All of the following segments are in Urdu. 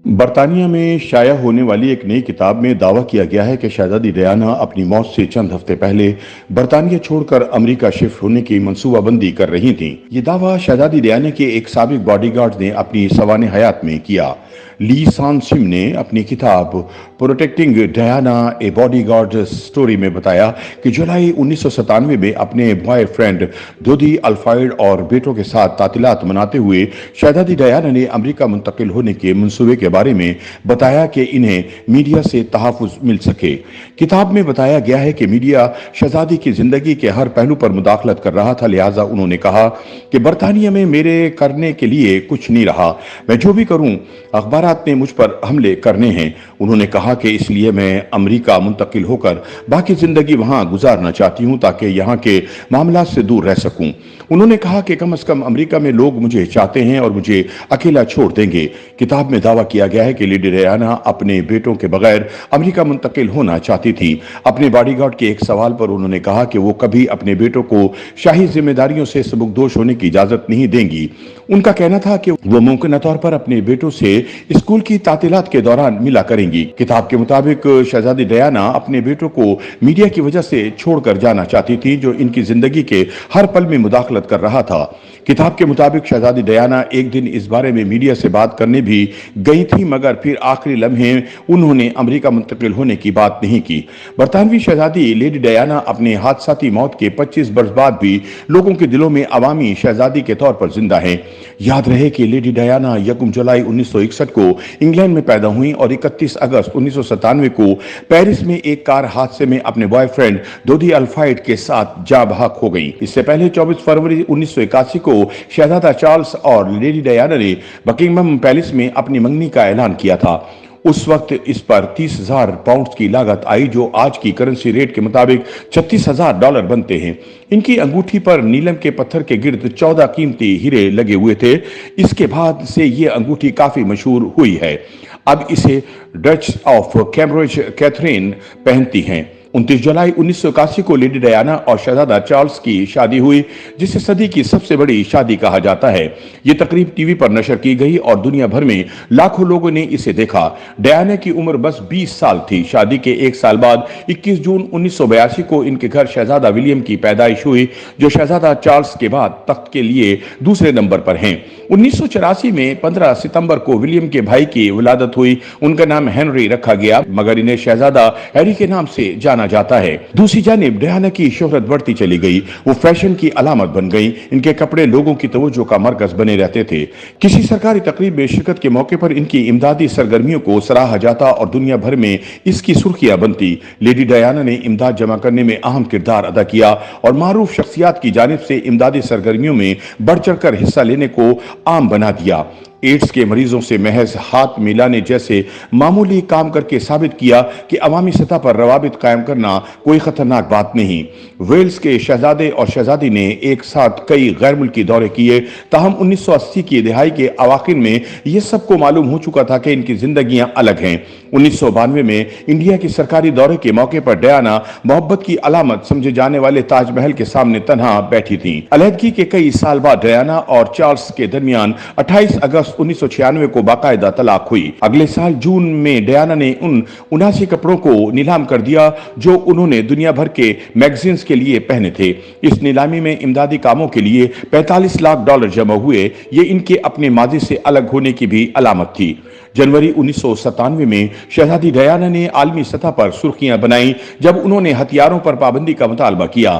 برطانیہ میں شائع ہونے والی ایک نئی کتاب میں دعویٰ کیا گیا ہے کہ شہزادی ڈیانا اپنی موت سے چند ہفتے پہلے برطانیہ چھوڑ کر امریکہ شفٹ ہونے کی منصوبہ بندی کر رہی تھیں۔ یہ دعویٰ شہزادی ڈیانا کے ایک سابق باڈی گارڈ نے اپنی سوانح حیات میں کیا۔ لی سان سم نے اپنی کتاب protecting Diana a body guard story میں بتایا کہ جولائی 1997 میں اپنے بوائے فرینڈ دودی الفائڈ اور بیٹوں کے ساتھ تعطیلات مناتے ہوئے شہزادی ڈیانا نے امریکہ منتقل ہونے کے منصوبے کے بارے میں بتایا کہ انہیں میڈیا سے تحفظ مل سکے۔ کتاب میں بتایا گیا ہے کہ میڈیا شہزادی کی زندگی کے ہر پہلو پر مداخلت کر رہا تھا، لہٰذا انہوں نے کہا کہ برطانیہ میں میرے کرنے کے لیے کچھ نہیں رہا، میں جو بھی کروں اخبارات نے مجھ پر حملے کرنے ہیں۔ انہوں نے کہا کہ اس لیے میں امریکہ منتقل ہو کر باقی زندگی وہاں گزارنا چاہتی ہوں تاکہ یہاں کے معاملات سے دور رہ سکوں۔ انہوں نے کہا کہ کم از کم امریکہ میں لوگ مجھے چاہتے ہیں اور مجھے اکیلا چھوڑ دیں گے۔ کتاب میں دعویٰ کیا گیا ہے کہ لیڈی ڈیانا اپنے بیٹوں کے بغیر امریکہ منتقل ہونا چاہتی تھی۔ اپنے باڈی گارڈ کے ایک سوال پر انہوں نے کہا کہ وہ کبھی اپنے بیٹوں کو شاہی ذمہ داریوں سے سبکدوش ہونے کی اجازت نہیں دیں گی۔ ان کا کہنا تھا کہ وہ ممکنہ طور پر اپنے بیٹوں سے اسکول کی تعطیلات کے دوران ملا کریں گی۔ کتاب کے مطابق شہزادی ڈیانا اپنے بیٹوں کو میڈیا کی وجہ سے چھوڑ کر جانا چاہتی تھی، جو ان کی زندگی کے ہر پل میں مداخلت کر رہا تھا۔ کتاب کے مطابق شہزادی ڈیانا ایک دن اس بارے میں میڈیا سے بات کرنے بھی گئی تھی، مگر پھر آخری لمحے انہوں نے امریکہ منتقل ہونے کی بات نہیں کی۔ برطانوی شہزادی لیڈی ڈیانا اپنے حادثاتی موت کے 25 برس بعد بھی لوگوں کے دلوں میں عوامی شہزادی کے طور پر زندہ ہیں۔ یاد رہے کہ لیڈی ڈیانا 1 جولائی 1961 کو انگلینڈ میں پیدا ہوئیں اور 31 اگست 1997 کو پیرس میں ایک کار حادثے میں اپنے بوائے فرینڈ دودی الفائڈ کے ساتھ جاں بحق ہو گئیں۔ اس سے پہلے 24 فروری 1981 کو شہزادہ چارلس اور لیڈی ڈیانا نے بکنگھم پیلس میں اپنی منگنی کا اعلان کیا تھا۔ اس وقت اس پر 30,000 پاؤنڈز کی لاگت آئی، جو آج کی کرنسی ریٹ کے مطابق $36,000 بنتے ہیں۔ ان کی انگوٹھی پر نیلم کے پتھر کے گرد 14 قیمتی ہیرے لگے ہوئے تھے۔ اس کے بعد سے یہ انگوٹھی کافی مشہور ہوئی ہے۔ اب اسے ڈچ آف کیمبرج کیتھرین پہنتی ہیں۔ 29 جولائی 1981 کو لیڈی ڈیانا اور شہزادہ چارلس کی شادی ہوئی، جسے صدی کی سب سے بڑی شادی کہا جاتا ہے۔ یہ تقریب ٹی وی پر نشر کی گئی اور دنیا بھر میں لاکھوں لوگوں نے اسے دیکھا۔ ڈیانا کی عمر بس 20 سال تھی۔ شادی کے ایک سال بعد 21 جون 1982 کو ان کے گھر شہزادہ ولیم کی پیدائش ہوئی، جو شہزادہ چارلس کے بعد تخت کے لیے دوسرے نمبر پر ہیں۔ 1984 میں 15 ستمبر کو ولیم کے بھائی کی ولادت ہوئی۔ ان کا نام ہنری رکھا گیا، مگر انہیں شہزادہ ہیری کے نام سے جانا جاتا ہے۔ دوسری جانب ڈیانا کی شہرت بڑھتی چلی گئی۔ وہ فیشن کی علامت بن گئی۔ ان کے کپڑے لوگوں کی توجہ کا مرکز بنے رہتے تھے۔ کسی سرکاری تقریب میں شرکت کے موقع پر ان کی امدادی سرگرمیوں کو سراہا جاتا اور دنیا بھر میں اس کی سرخیاں بنتی۔ لیڈی ڈیانا نے امداد جمع کرنے میں اہم کردار ادا کیا اور معروف شخصیات کی جانب سے امدادی سرگرمیوں میں بڑھ چڑھ کر حصہ لینے کو عام بنا دیا۔ ایڈز کے مریضوں سے محض ہاتھ ملانے جیسے معمولی کام کر کے ثابت کیا کہ عوامی سطح پر روابط قائم کرنا کوئی خطرناک بات نہیں۔ ویلز کے شہزادے اور شہزادی نے ایک ساتھ کئی غیر ملکی دورے کیے، تاہم 1980 کی دہائی کے اواخر میں یہ سب کو معلوم ہو چکا تھا کہ ان کی زندگیاں الگ ہیں۔ 1992 میں انڈیا کے سرکاری دورے کے موقع پر ڈیانا محبت کی علامت سمجھے جانے والے تاج محل کے سامنے تنہا بیٹھی تھیں۔ علیحدگی کے کئی سال بعد ڈیانا اور چارلس کے درمیان 28 اگست 1996 کو باقاعدہ طلاق ہوئی۔ اگلے سال جون میں ڈیانا نے ان 79 کپڑوں کو نیلام کر دیا جو انہوں نے دنیا بھر کے میگزینز کے لیے پہنے تھے۔ اس نیلامی میں امدادی کاموں کے لیے $45 لاکھ جمع ہوئے۔ یہ ان کے اپنے ماضی سے الگ ہونے کی بھی علامت تھی۔ جنوری 1997 میں شہزادی ڈیانا نے عالمی سطح پر سرخیاں بنائیں جب انہوں نے ہتھیاروں پر پابندی کا مطالبہ کیا۔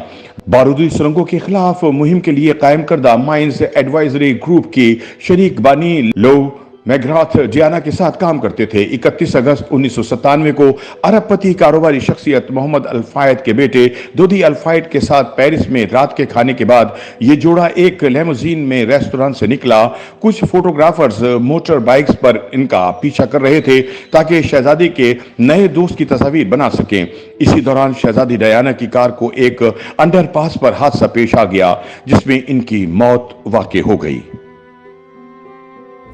بارودی سرنگوں کے خلاف مہم کے لیے قائم کردہ مائنز ایڈوائزری گروپ کی شریک بانی لو میگراتھ ڈیانا کے ساتھ کام کرتے تھے۔ 31 اگست 1997 کو عرب پتی کاروباری شخصیت محمد الفائد کے بیٹے دودی الفائد کے ساتھ پیرس میں رات کے کھانے کے بعد یہ جوڑا ایک لیموزین میں ریسٹوران سے نکلا۔ کچھ فوٹوگرافرز موٹر بائکس پر ان کا پیچھا کر رہے تھے تاکہ شہزادی کے نئے دوست کی تصاویر بنا سکیں۔ اسی دوران شہزادی ڈیانا کی کار کو ایک انڈر پاس پر حادثہ پیش آ گیا، جس میں ان کی موت واقع ہو گئی۔